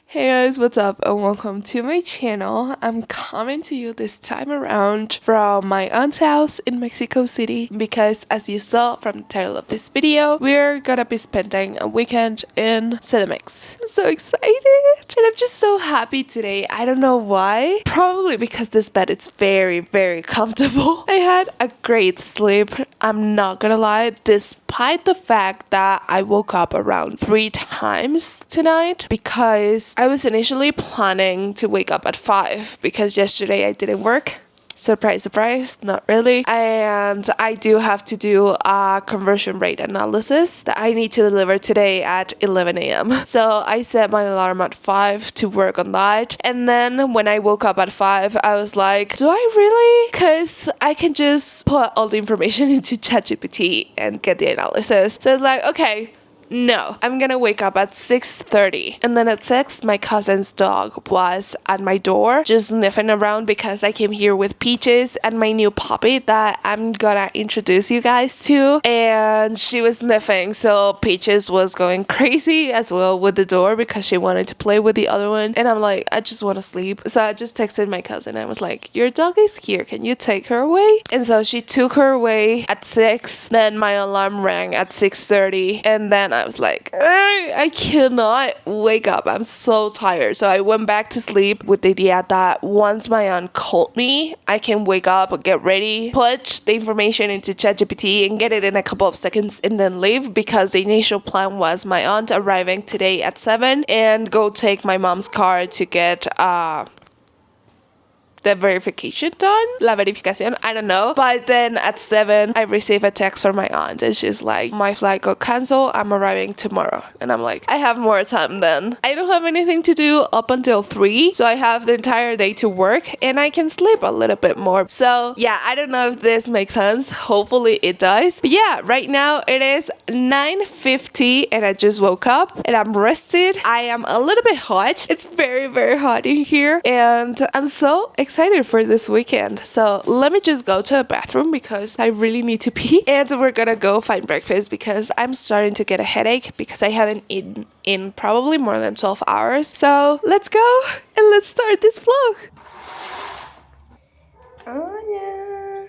Hey guys, what's up and welcome to my channel. I'm coming to you this time around from my aunt's house in Mexico City because as you saw from the title of this video, we're gonna be spending a weekend in CDMX. I'm so excited and I'm just so happy today. I don't know why. Probably because this bed is very comfortable. I had a great sleep. I'm not gonna lie, despite the fact that I woke up around 3 times tonight because I was initially planning to wake up at 5 because yesterday I didn't work. Surprise, surprise, not really. And I do have to do a conversion rate analysis that I need to deliver today at 11 a.m. So I set my alarm at 5 to work on that. And then when I woke up at 5, I was like, do I really? Because I can just put all the information into ChatGPT and get the analysis. So it's like, okay. No, I'm gonna wake up at 6:30. And then at 6, my cousin's dog was at my door just sniffing around because I came here with Peaches and my new puppy that I'm gonna introduce you guys to. And she was sniffing, so Peaches was going crazy as well with the door because she wanted to play with the other one. And I'm like, I just wanna sleep. So I just texted my cousin. I was like, your dog is here. Can you take her away? And so she took her away at 6. Then my alarm rang at 6:30. And then I was like, I cannot wake up. I'm so tired. So I went back to sleep with the idea that once my aunt called me, I can wake up, get ready, put the information into ChatGPT and get it in a couple of seconds and then leave because the initial plan was my aunt arriving today at 7 and go take my mom's car to get the verification done, la verificación, I don't know. But then at 7, I received a text from my aunt and she's like, my flight got canceled, I'm arriving tomorrow. And I'm like, I have more time then. I don't have anything to do up until 3, so I have the entire day to work and I can sleep a little bit more. So yeah, I don't know if this makes sense. Hopefully it does. But yeah, right now it is 9:50 and I just woke up and I'm rested. I am a little bit hot. It's very hot in here and I'm so excited for this weekend. So let me just go to the bathroom because I really need to pee and we're gonna go find breakfast because I'm starting to get a headache because I haven't eaten in probably more than 12 hours. So let's go and let's start this vlog. Hola.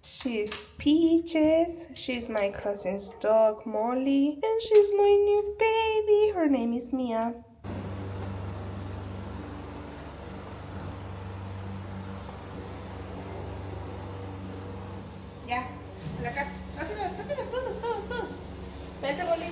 She's Peaches. She's my cousin's dog Molly and she's my new baby. Her name is Mia. Ya, a la casa. Rápido, todos. Vete, Molly.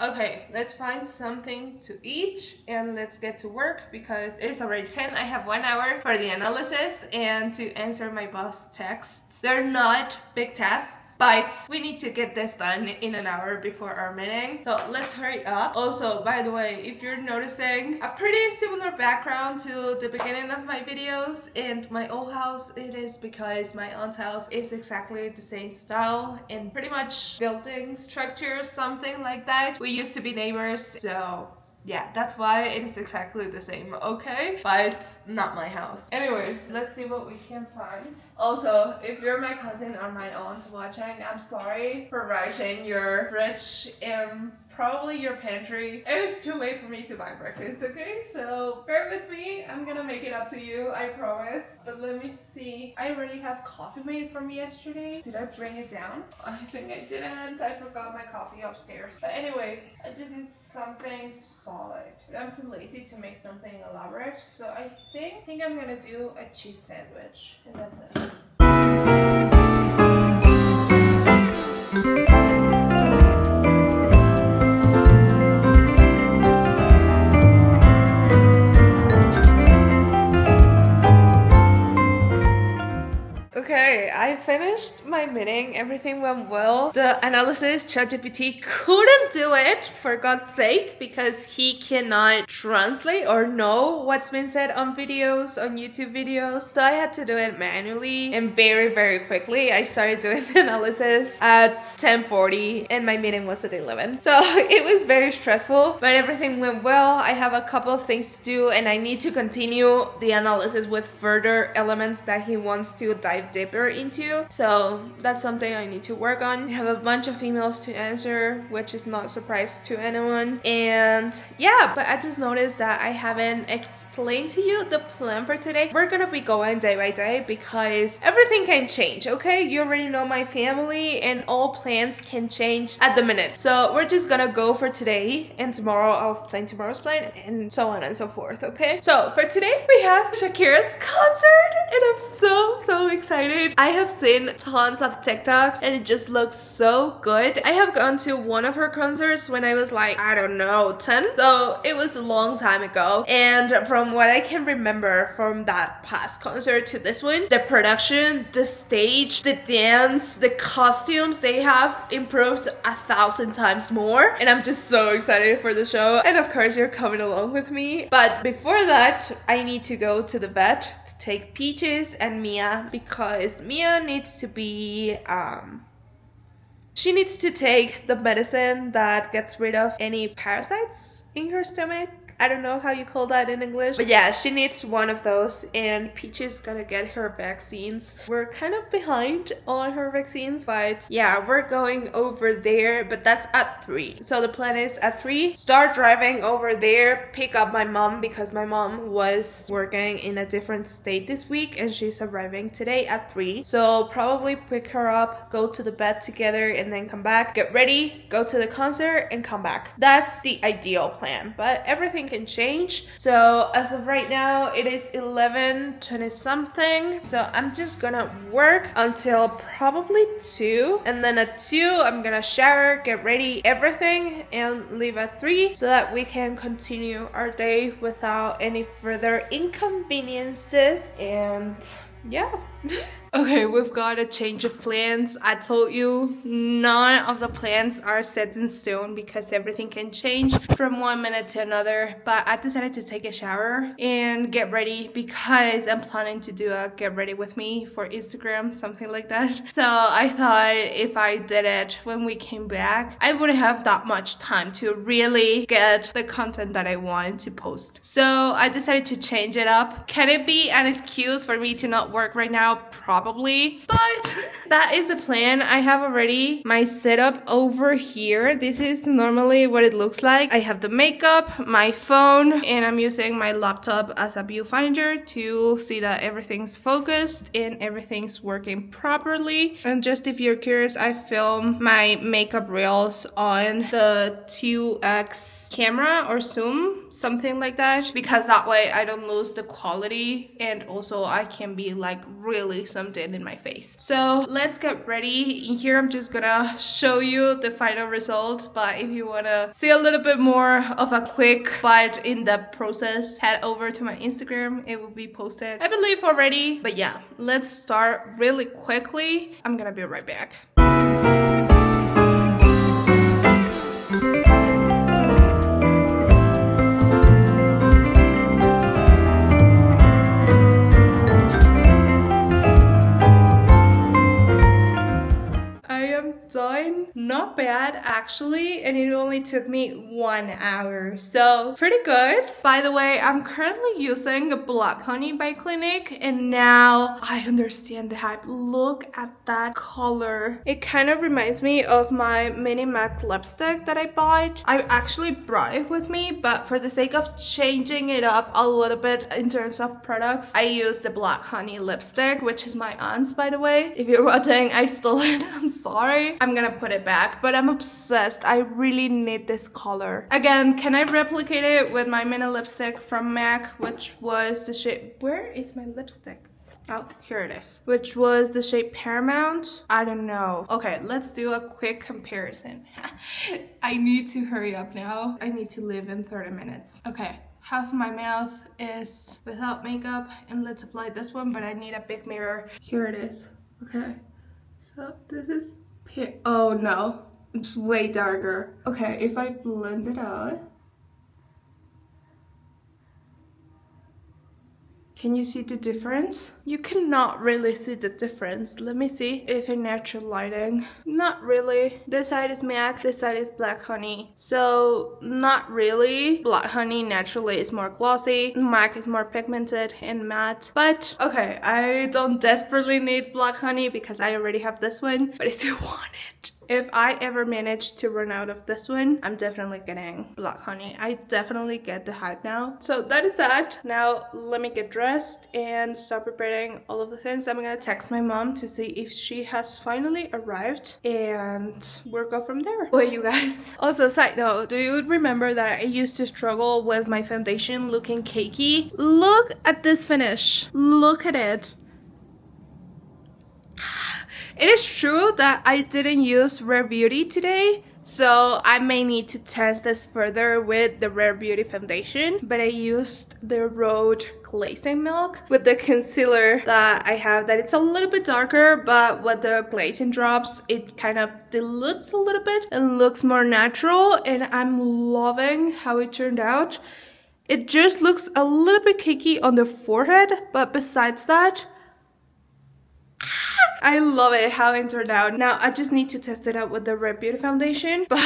Okay, let's find something to eat and let's get to work because it is already 10. I have 1 hour for the analysis and to answer my boss texts. They're not big tasks, but we need to get this done in an hour before our meeting. So let's hurry up. Also, by the way, if you're noticing a pretty similar background to the beginning of my videos and my old house, it is because my aunt's house is exactly the same style and pretty much building structure, something like that. We used to be neighbors, so yeah, that's why it is exactly the same, okay? But not my house. Anyways, let's see what we can find. Also, if you're my cousin or my aunt watching, I'm sorry for rushing your fridge and probably your pantry. It is too late for me to buy breakfast, okay? So bear with me. I'm gonna make it up to you, I promise. But let me see. I already have coffee made for me yesterday. Did I bring it down? I think I didn't. I forgot my coffee upstairs. But anyways, I just need something solid. I'm too lazy to make something elaborate. So I think I'm gonna do a cheese sandwich. And that's it. Okay, I finished my meeting. Everything went well. The analysis, ChatGPT couldn't do it, for God's sake, because he cannot translate or know what's been said on videos, on YouTube videos. So I had to do it manually and very quickly. I started doing the analysis at 10:40 and my meeting was at 11. So it was very stressful, but everything went well. I have a couple of things to do and I need to continue the analysis with further elements that he wants to dive deeper into. into. So that's something I need to work on. I have a bunch of emails to answer, which is not a surprise to anyone. And yeah, but I just noticed that I haven't explained to you the plan for today. We're gonna be going day by day because everything can change, okay? You already know my family and all plans can change at the minute. So we're just gonna go for today, and tomorrow I'll explain tomorrow's plan and so on and so forth, okay? So for today we have Shakira's concert and I'm so excited. I have seen tons of TikToks and it just looks so good. I have gone to one of her concerts when I was like, I don't know, 10? So it was a long time ago, and from what I can remember from that past concert to this one, the production, the stage, the dance, the costumes, they have improved 1,000 times more, and I'm just so excited for the show. And of course you're coming along with me, but before that I need to go to the vet to take Peaches and Mia because Mia needs to be she needs to take the medicine that gets rid of any parasites in her stomach. I don't know how you call that in English, but yeah, she needs one of those, and Peach is gonna get her vaccines. We're kind of behind on her vaccines, but yeah, we're going over there, but that's at 3. So the plan is at 3, start driving over there, pick up my mom because my mom was working in a different state this week and she's arriving today at 3. So probably pick her up, go to the bed together, and then come back, get ready, go to the concert, and come back. That's the ideal plan, but everything can change. So as of right now it is 11:20 something, so I'm just gonna work until probably 2, and then at 2 I'm gonna shower, get ready, everything, and leave at 3 so that we can continue our day without any further inconveniences. And yeah. Okay, we've got a change of plans. I told you none of the plans are set in stone because everything can change from one minute to another, but I decided to take a shower and get ready because I'm planning to do a get ready with me for Instagram, something like that. So I thought if I did it when we came back, I wouldn't have that much time to really get the content that I wanted to post. So I decided to change it up. Can it be an excuse for me to not work right now? Probably, but that is the plan. I have already my setup over here. This is normally what it looks like. I have the makeup, my phone, and I'm using my laptop as a viewfinder to see that everything's focused and everything's working properly. And just if you're curious, I film my makeup reels on the 2x camera or zoom, something like that, because that way I don't lose the quality and also I can be like really something in my face. So let's get ready. In here I'm just gonna show you the final result, but if you wanna see a little bit more of a quick but in-depth process, head over to my Instagram. It will be posted, I believe, already. But yeah, let's start really quickly. I'm gonna be right back. Done. Not bad actually, and it only took me 1 hour, so pretty good. By the way, I'm currently using Black Honey by Clinique, and now I understand the hype. Look at that color. It kind of reminds me of my mini matte lipstick that I bought. I actually brought it with me, but for the sake of changing it up a little bit in terms of products, I used the Black Honey lipstick, which is my aunt's, by the way. If you're watching, I stole it. I'm sorry. I'm gonna put it back, but I'm obsessed. I really need this color. Again, can I replicate it with my mini lipstick from MAC, which was the shade... Where is my lipstick? Oh, here it is. Which was the shade Paramount? I don't know. Okay, let's do a quick comparison. I need to hurry up now. I need to leave in 30 minutes. Okay. Half of my mouth is without makeup, and let's apply this one, but I need a big mirror. Here it is. Okay. So this is... Oh no, it's way darker. Okay, if I blend it out. Can you see the difference? You cannot really see the difference. Let me see if in natural lighting. Not really. This side is MAC, this side is black honey. So not really. Black honey naturally is more glossy. MAC is more pigmented and matte. But okay, I don't desperately need black honey because I already have this one, but I still want it. If I ever manage to run out of this one, I'm definitely getting black honey. I definitely get the hype now. So that is that. Now let me get dressed and start preparing all of the things. I'm gonna text my mom to see if she has finally arrived and we'll go from there. Wait, you guys. Also, side note, do you remember that I used to struggle with my foundation looking cakey? Look at this finish. Look at it. It is true that I didn't use Rare Beauty today, so I may need to test this further with the Rare Beauty foundation, but I used the Rhode Glazing Milk with the concealer that I have that it's a little bit darker, but with the glazing drops it kind of dilutes a little bit and looks more natural, and I'm loving how it turned out. It just looks a little bit cakey on the forehead, but besides that, I love it how it turned out. Now I just need to test it out with the Rare Beauty foundation, but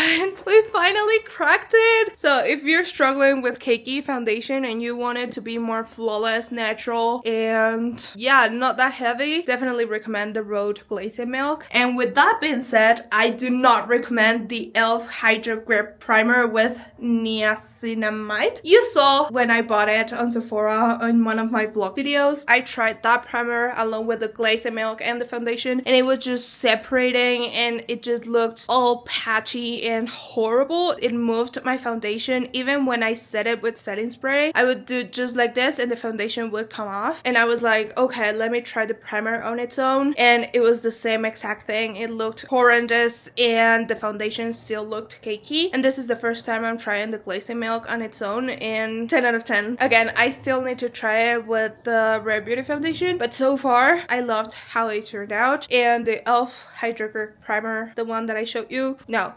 we finally cracked it. So if you're struggling with cakey foundation and you want it to be more flawless, natural, and yeah, not that heavy, definitely recommend the Rhode Glazing Milk. And with that being said, I do not recommend the e.l.f. Hydro Grip Primer with niacinamide. You saw when I bought it on Sephora in one of my vlog videos. I tried that primer along with the Glazing Milk and the foundation, and it was just separating and it just looked all patchy and horrible. It moved my foundation. Even when I set it with setting spray, I would do just like this and the foundation would come off, and I was like, okay, let me try the primer on its own, and it was the same exact thing. It looked horrendous and the foundation still looked cakey, and this is the first time I'm trying the Glazing Milk on its own, and 10 out of 10. Again, I still need to try it with the Rare Beauty foundation, but so far I loved how it turned out. And the e.l.f. Hydro Grip Primer, the one that I showed you, no,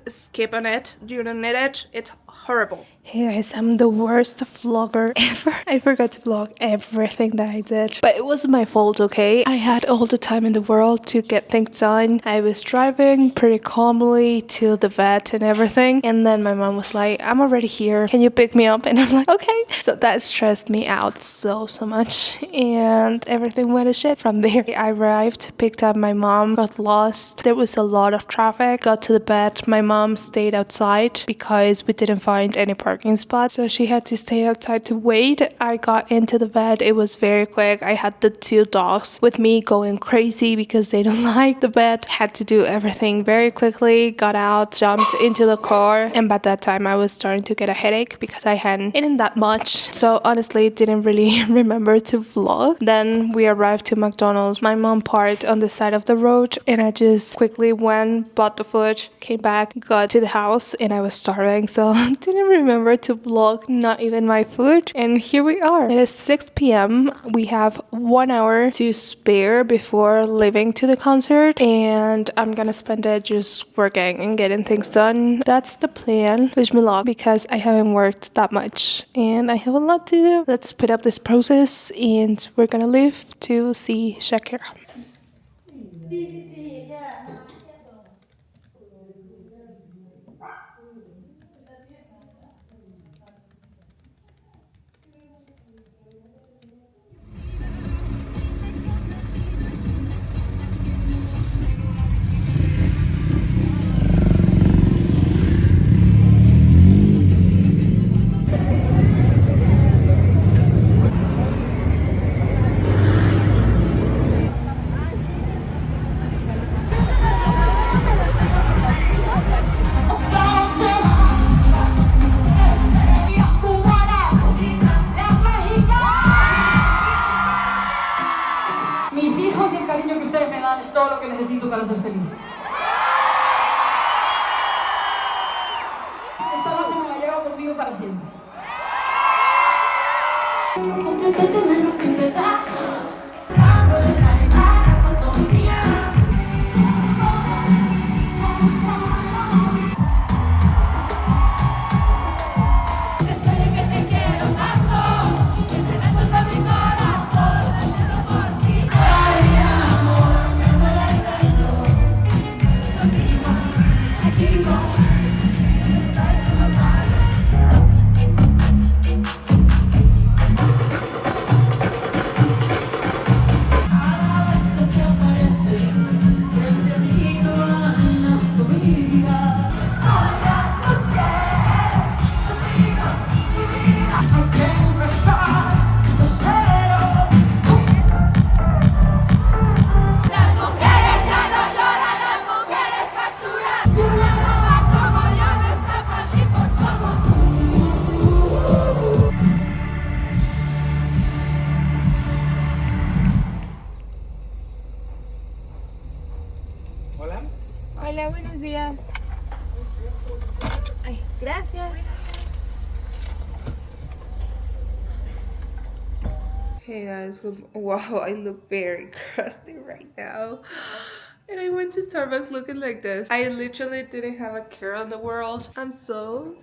skip on it. You don't need it. It's horrible. Hey guys, I'm the worst vlogger ever. I forgot to vlog everything that I did, but it wasn't my fault, okay? I had all the time in the world to get things done. I was driving pretty calmly to the vet and everything, and then my mom was like, I'm already here, can you pick me up? And I'm like, okay. So that stressed me out so much, and everything went to shit from there. I arrived, picked up my mom, got lost. There was a lot of traffic. Got to the bed. My mom stayed outside because we didn't find any parking spot, so she had to stay outside to wait. I got into the bed. It was very quick. I had the 2 dogs with me going crazy because they don't like the bed. Had to do everything very quickly. Got out, jumped into the car, and by that time I was starting to get a headache because I hadn't eaten that much, so honestly didn't really remember to vlog. Then we arrived to McDonald's. My mom parked on the side of the road, and I just quickly went, bought the food, came back, got to the house, and I was starving, so didn't remember to vlog, not even my food. And here we are. It is 6 p.m. We have 1 hour to spare before leaving to the concert, and I'm gonna spend it just working and getting things done. That's the plan. Wish me luck because I haven't worked that much and I have a lot to do. Let's speed up this process and we're gonna leave to see Shakira. Mis hijos y el cariño que ustedes me dan es todo lo que necesito para ser feliz. Esta noche me la llevo conmigo para siempre. Completamente me rompí en pedazos. Hey guys, wow, I look very crusty right now. And I went to Starbucks looking like this. I literally didn't have a care in the world. I'm so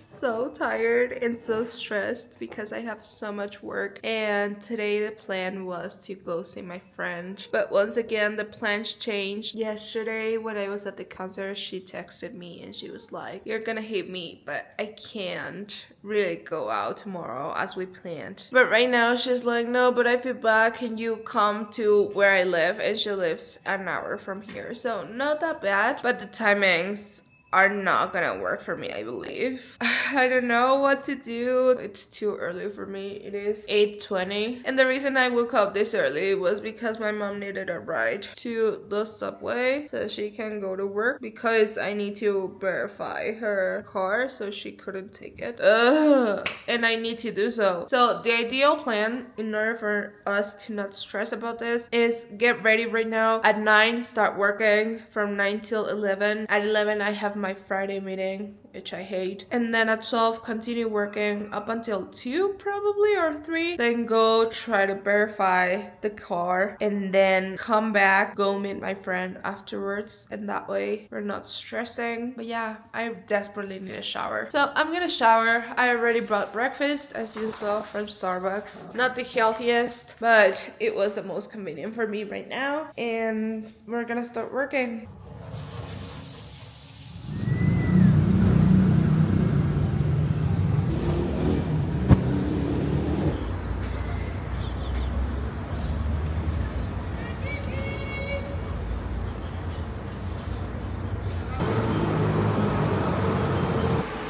tired and so stressed because I have so much work. And today the plan was to go see my friend. But once again, the plans changed. Yesterday when I was at the concert, she texted me and she was like, "You're gonna hate me, but I can't really go out tomorrow as we planned." But right now she's like, "No, but I feel bad. Can you come to where I live?" And she lives an hour from here. So not that bad, but the timings are not gonna work for me, I believe. I don't know what to do. It's too early for me. It is 8:20. And the reason I woke up this early was because my mom needed a ride to the subway so she can go to work because I need to verify her car so she couldn't take it. Ugh. And I need to do so. So the ideal plan in order for us to not stress about this is get ready right now. At 9, start working from 9 till 11. At 11, I have my Friday meeting, which I hate. And then at 12, continue working up until 2 probably or 3. Then go try to verify the car and then come back, go meet my friend afterwards. And that way we're not stressing. But yeah, I desperately need a shower. So I'm gonna shower. I already brought breakfast as you saw from Starbucks. Not the healthiest, but it was the most convenient for me right now. And we're gonna start working.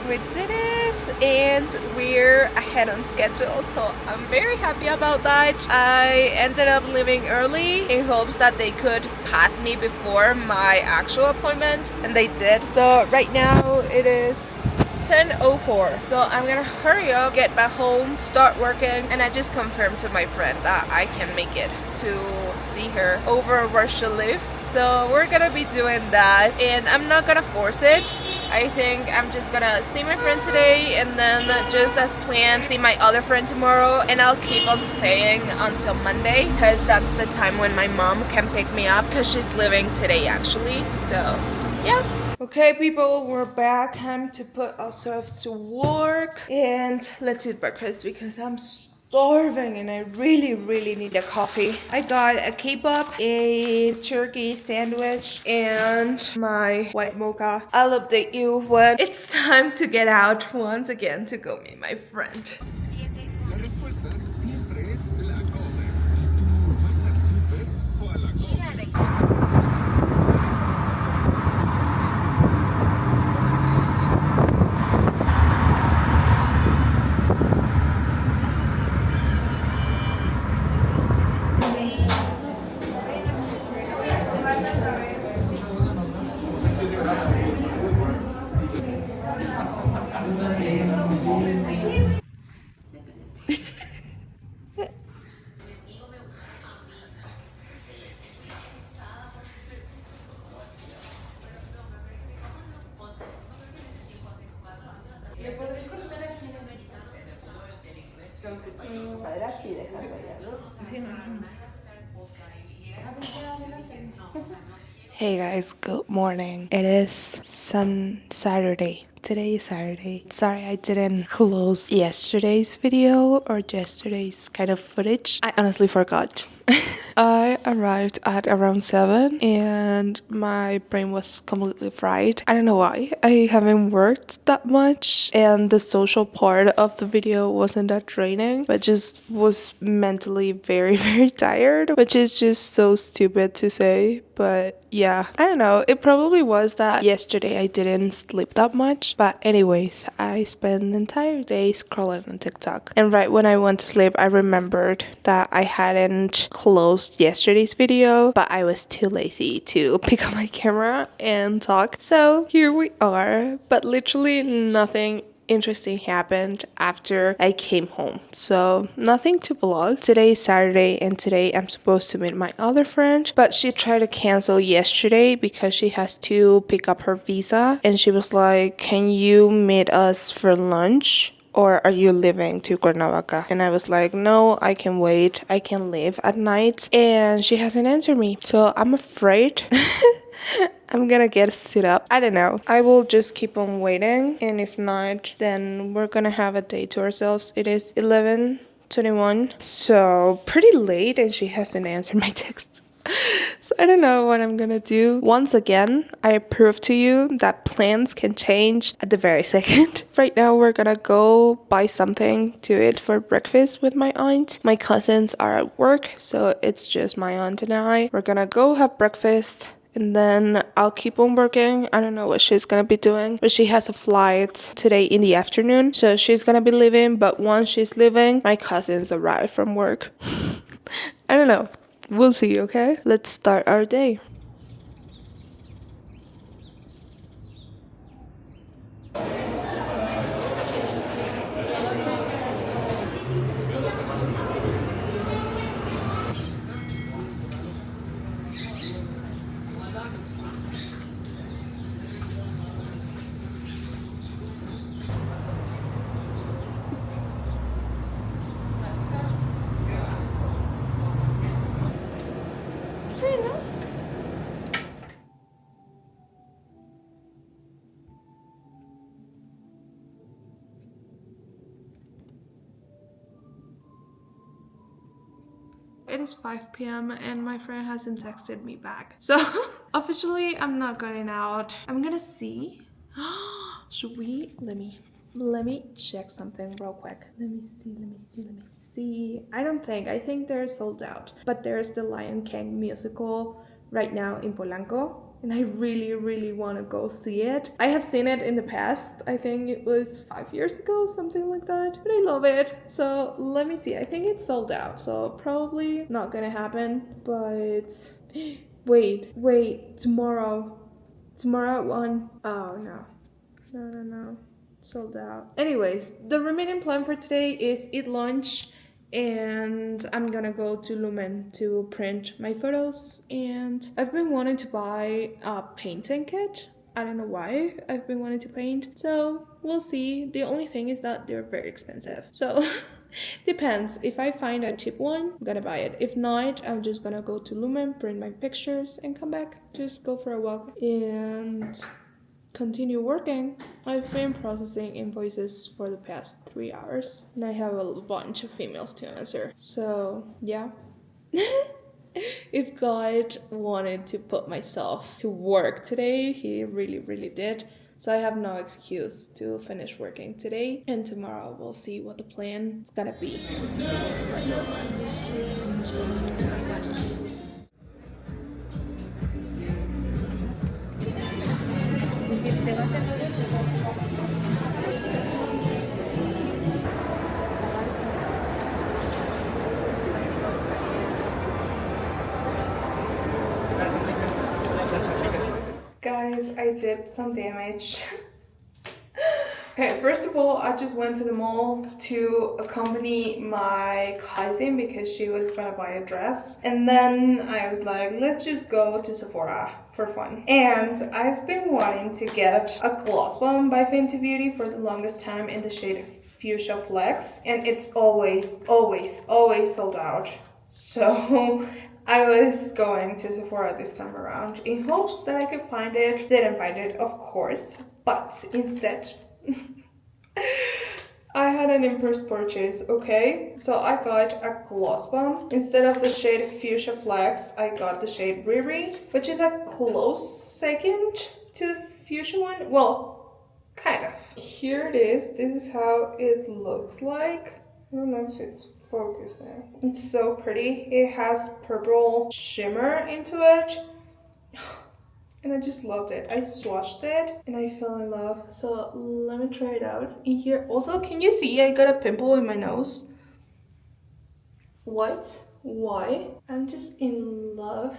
We did it and we're ahead on schedule, so I'm very happy about that. I ended up leaving early in hopes that they could pass me before my actual appointment, and they did. So right now it is 10:04, so I'm gonna hurry up, get back home, start working, and I just confirmed to my friend that I can make it to see her over where she lives. So we're gonna be doing that, and I'm not gonna force it. I think I'm just gonna see my friend today and then just as planned see my other friend tomorrow, and I'll keep on staying until Monday because that's the time when my mom can pick me up because she's leaving today actually. So yeah. Okay people, we're back. Time to put ourselves to work and let's eat breakfast because I'm starving and I really need a coffee. I got a K-pop, a turkey sandwich, and my white mocha. I'll update you when it's time to get out once again to go meet my friend. La respuesta siempre es la Comer. ¿Y tú vas al súper o a la Comer? Hey guys, good morning. It is Saturday. Today is Saturday. Sorry I didn't close yesterday's video or yesterday's kind of footage. I honestly forgot. I arrived at around 7 and my brain was completely fried. I don't know why. I haven't worked that much and the social part of the video wasn't that draining, but just was mentally very tired, which is just so stupid to say. But yeah, I don't know. It probably was that yesterday I didn't sleep that much. But anyways, I spent an entire day scrolling on TikTok. And right when I went to sleep, I remembered that I hadn't closed yesterday's video, but I was too lazy to pick up my camera and talk. So here we are. But literally nothing interesting happened after I came home, so nothing to vlog. Today is Saturday and today I'm supposed to meet my other friend, but she tried to cancel yesterday because she has to pick up her visa, and she was like, "Can you meet us for lunch or are you leaving to Cuernavaca? And I was like, no, I can wait. I can leave at night. And she hasn't answered me. So I'm afraid I'm gonna get stood up. I don't know. I will just keep on waiting. And if not, then we're gonna have a day to ourselves. It is 11:21. So pretty late and she hasn't answered my text. So I don't know what I'm gonna do. Once again, I prove to you that plans can change at the very second. Right now, we're gonna go buy something to eat for breakfast with my aunt. My cousins are at work, so it's just my aunt and I. We're gonna go have breakfast. And then I'll keep on working. I don't know what she's gonna be doing, but she has a flight today in the afternoon, so she's gonna be leaving. But once she's leaving, my cousins arrive from work. I don't know. We'll see, okay? Let's start our day. It is 5 p.m. and my friend hasn't texted me back. So officially I'm not going out. I'm gonna see. Should we? Let me check something real quick. Let me see. I think they're sold out. But there's the Lion King musical right now in Polanco. And I really want to go see it. I have seen it in the past. I think it was 5 years ago, something like that. But I love it. So let me see. I think it's sold out. So probably not gonna happen. But wait. Tomorrow at 1. Oh no. No. Sold out. Anyways, the remaining plan for today is eat lunch. And I'm gonna go to Lumen to print my photos. And I've been wanting to buy a painting kit. I don't know why I've been wanting to paint. So we'll see. The only thing is that they're very expensive. So depends. If I find a cheap one, I'm gonna buy it. If not, I'm just gonna go to Lumen, print my pictures, and come back. Just go for a walk and continue working. I've been processing invoices for the past 3 hours and I have a bunch of emails to answer. So yeah. If God wanted to put myself to work today, he really did. So I have no excuse to finish working today, and tomorrow we'll see what the plan is gonna be. Guys, I did some damage. Okay, first of all, I just went to the mall to accompany my cousin because she was gonna buy a dress. And then I was like, let's just go to Sephora for fun. And I've been wanting to get a gloss bomb by Fenty Beauty for the longest time in the shade Fuchsia Flex. And it's always sold out. So I was going to Sephora this time around in hopes that I could find it. Didn't find it, of course, but instead I had an impulse purchase, okay? So I got a gloss bomb. Instead of the shade Fuchsia Flex, I got the shade Riri, which is a close second to the Fuchsia one. Well, kind of. Here it is. This is how it looks like. I don't know if it's focusing. It's so pretty. It has purple shimmer into it. And I just loved it. I swatched it and I fell in love. So let me try it out. In here, also, can you see I got a pimple in my nose? What? Why? I'm just in love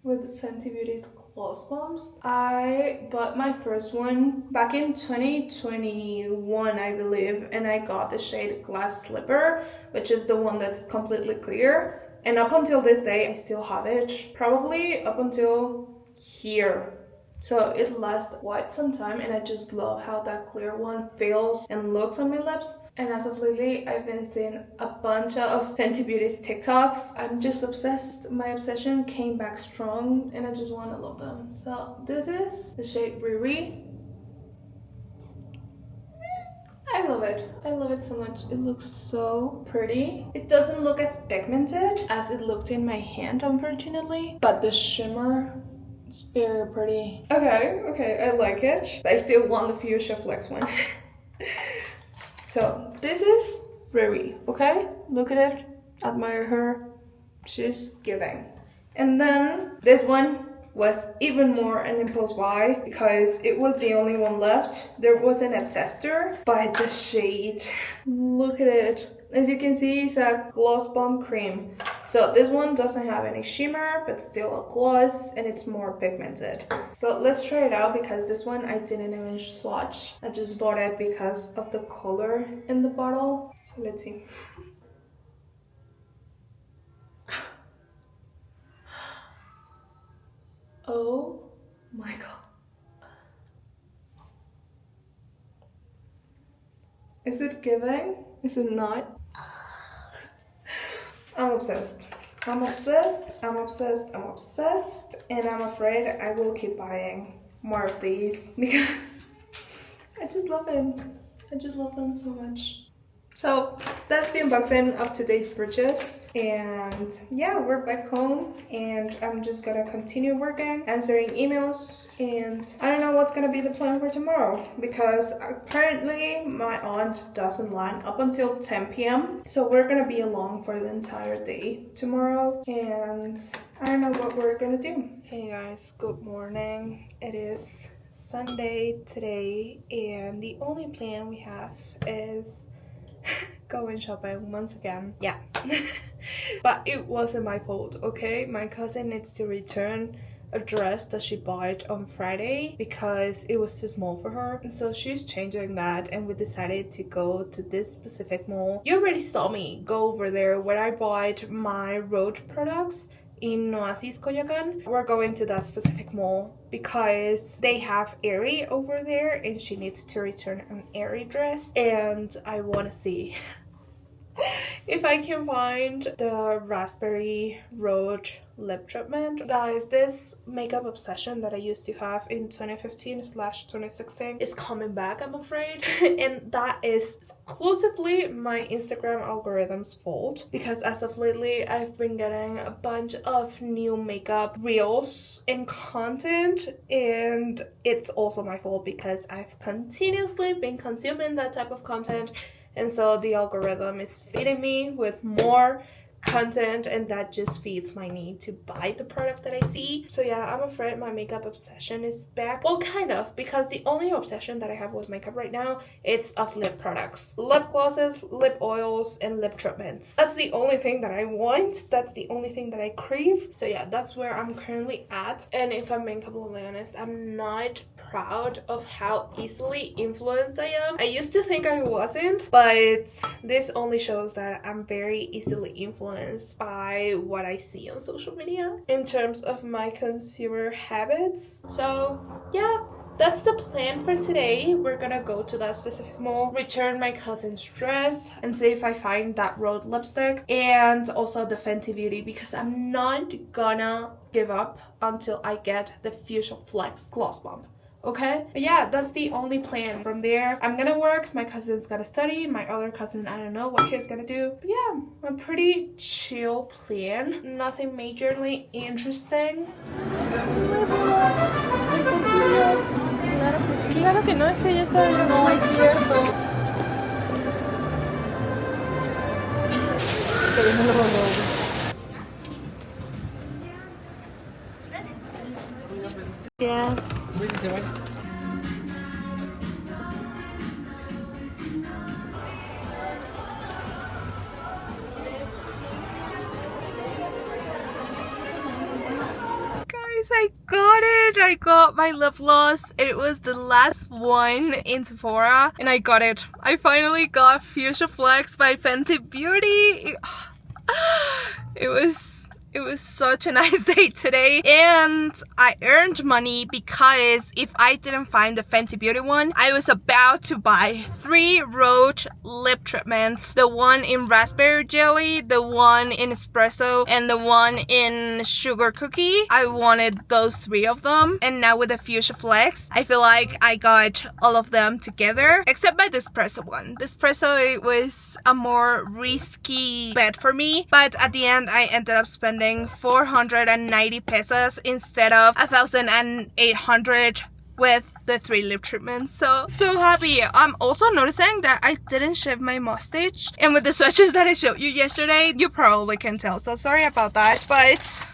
with Fenty Beauty's gloss bombs. I bought my first one back in 2021, I believe, and I got the shade Glass Slipper, which is the one that's completely clear. And up until this day, I still have it. Probably up until here. So it lasts quite some time, and I just love how that clear one feels and looks on my lips. And as of lately, I've been seeing a bunch of Fenty Beauty's TikToks. I'm just obsessed. My obsession came back strong and I just want to love them. So this is the shade Riri. I love it. I love it so much. It looks so pretty. It doesn't look as pigmented as it looked in my hand, unfortunately. But the shimmer, it's very pretty. Okay, I like it. But I still want the Fuchsia Flex one. So this is Riri, okay? Look at it, admire her. She's giving. And then this one was even more an impulse buy because it was the only one left. There wasn't a tester, but the shade, look at it. As you can see, it's a gloss bomb cream. So this one doesn't have any shimmer, but still a gloss, and it's more pigmented. So let's try it out because this one I didn't even swatch. I just bought it because of the color in the bottle. So let's see. Oh my god. Is it giving? Is it not? I'm obsessed. I'm obsessed, I'm obsessed, I'm obsessed, and I'm afraid I will keep buying more of these because I just love them. I just love them so much. So that's the unboxing of today's purchase, and yeah, we're back home and I'm just gonna continue working, answering emails, and I don't know what's gonna be the plan for tomorrow because apparently my aunt doesn't land up until 10 p.m. so we're gonna be alone for the entire day tomorrow, and I don't know what we're gonna do. Hey guys, good morning. It is Sunday today and the only plan we have is going shopping once again. Yeah. But it wasn't my fault, okay? My cousin needs to return a dress that she bought on Friday because it was too small for her. So she's changing that and we decided to go to this specific mall. You already saw me go over there where I bought my road products in Oasis, Coyoacán. We're going to that specific mall because they have Aerie over there and she needs to return an Aerie dress, and I want to see if I can find the Raspberry Road lip treatment. Guys, this makeup obsession that I used to have in 2015/2016 is coming back, I'm afraid. And that is exclusively my Instagram algorithm's fault because as of lately I've been getting a bunch of new makeup reels and content, and it's also my fault because I've continuously been consuming that type of content, and so the algorithm is feeding me with more content, and that just feeds my need to buy the product that I see. So yeah, I'm afraid my makeup obsession is back. Well, kind of, because the only obsession that I have with makeup right now is of lip products, lip glosses, lip oils, and lip treatments. That's the only thing that I want. That's the only thing that I crave. So yeah, that's where I'm currently at. And if I'm being completely honest, I'm not proud of how easily influenced I am. I used to think I wasn't, but this only shows that I'm very easily influenced by what I see on social media in terms of my consumer habits. So yeah, that's the plan for today. We're gonna go to that specific mall, return my cousin's dress, and see if I find that Rode lipstick and also the Fenty Beauty, because I'm not gonna give up until I get the Fuchsia Flex Gloss Bomb. Okay, but yeah, that's the only plan. From there, I'm gonna work, my cousin's gonna study, my other cousin, I don't know what he's gonna do. But yeah, a pretty chill plan, nothing majorly interesting. Claro que sí. Claro que no, este ya está. No es cierto. Yes. I got it. I got my lip gloss. It was the last one in Sephora and I got it. I finally got Fuchsia Flex by Fenty Beauty. It It was such a nice day today, and I earned money because if I didn't find the Fenty Beauty one, I was about to buy 3 Roche lip treatments. The one in raspberry jelly, the one in espresso, and the one in sugar cookie. I wanted those 3 of them, and now with the Fuchsia Flex, I feel like I got all of them together, except by the espresso one. The espresso, it was a more risky bet for me, but at the end I ended up spending 490 pesos instead of 1,800 with the 3 lip treatments. So happy. I'm also noticing that I didn't shave my mustache, and with the swatches that I showed you yesterday, you probably can tell, so sorry about that, but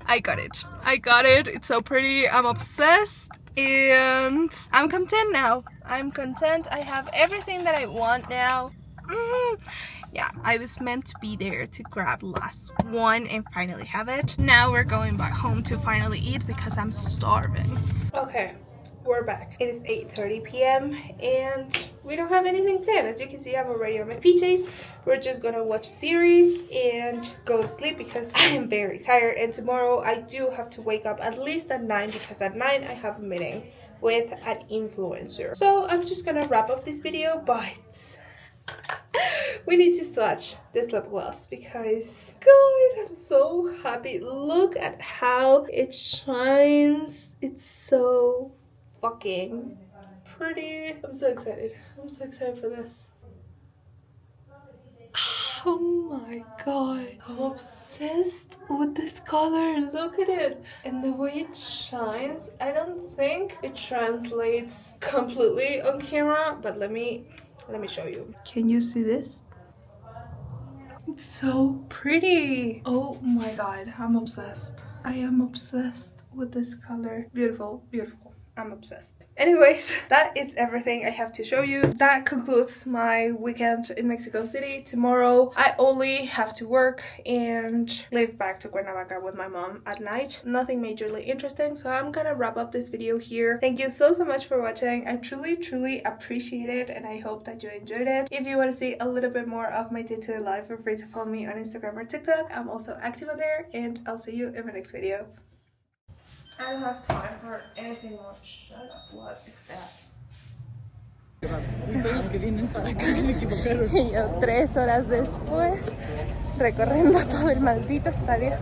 I got it. It's so pretty. I'm obsessed and I'm content now. I'm content. I have everything that I want now. Yeah, I was meant to be there to grab the last one and finally have it. Now we're going back home to finally eat because I'm starving. Okay, we're back. It is 8:30 p.m. and we don't have anything planned. As you can see, I'm already on my PJs. We're just gonna watch a series and go to sleep because I am very tired, and tomorrow I do have to wake up at least at 9 because at 9 I have a meeting with an influencer. So I'm just gonna wrap up this video, but we need to swatch this lip gloss because, God, I'm so happy. Look at how it shines. It's so fucking pretty. I'm so excited. I'm so excited for this. Oh my God, I'm obsessed with this color. Look at it. And the way it shines, I don't think it translates completely on camera, but let me show you. Can you see this? It's so pretty. Oh my God, I'm obsessed. I am obsessed with this color. Beautiful, beautiful. I'm obsessed. Anyways, that is everything I have to show you. That concludes my weekend in Mexico City. Tomorrow I only have to work and leave back to Cuernavaca with my mom at night. Nothing majorly interesting, so I'm gonna wrap up this video here. Thank you so much for watching. I truly appreciate it, and I hope that you enjoyed it. If you want to see a little bit more of my day-to-day life, feel free to follow me on Instagram or TikTok. I'm also active on there, and I'll see you in my next video. I don't have time for anything more. Shut up, what is that? Y yo 3 horas después recorriendo todo el maldito estadio.